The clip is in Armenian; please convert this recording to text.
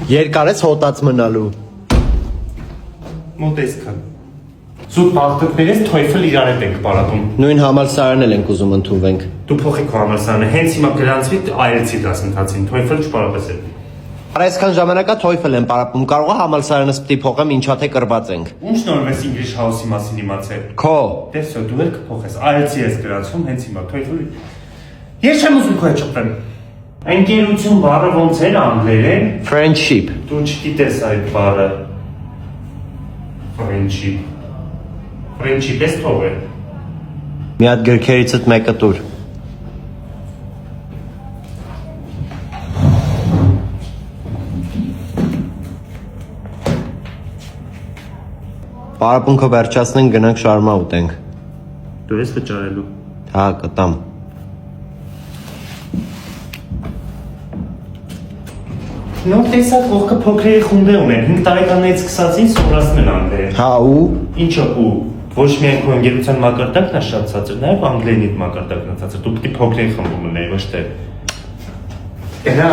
Երկար ես հոտած մնալու։ Մոտեսքան։ Զուտ բաղթկներես թոյֆլ իրար հետ ենք պարապում։ Նույն համալսարանն էլ ենք ուզում ընդունվենք։ Դու փոխի քո համալսարանը, հենց հիմա գրանցվի IELTS-ի դասընթացին, թոյֆլ չպարապեսել։ Այսքան ժամանակա թոյֆլ եմ պարապում, կարող է համալսարանս պիտի փոխեմ, ինչա թե կրված ենք։ Ինչ նորմալ ես English House-ի մասին իմացել։ Քո։ Դե վсё, դու էլ կփոխես, IELTS-ի ես գրանցում, հենց հիմա թոյֆլ։ Ես չեմ ուզում քո հետ շփվեմ։ Ընկերություն բառը ոնց էր անգլերեն։ Friendship։ Դու չգիտես այդ բառը։ Friendship։ Friendship ես թողել։ Մի հատ գրքերիցդ մեկը տուր։ Պարապունքը վերջացնենք, գնանք շարմա ուտենք։ Դու ես վճարելու։ Հա, կտամ։ Նոր տեսակ ողքը փոքրերի խումբ ունեն, 5 տարեկաններից սկսածին սովորացնում են անգլերեն։ Հա ու Ինչը ու ոչ միայն քո ընկերության մակարդակն է շատ ցածր, նաև անգլերենիդ մակարդակն է ցածր։ Դու պիտի փոքրերի խմբում ունես, ոչ թե։ Գնա։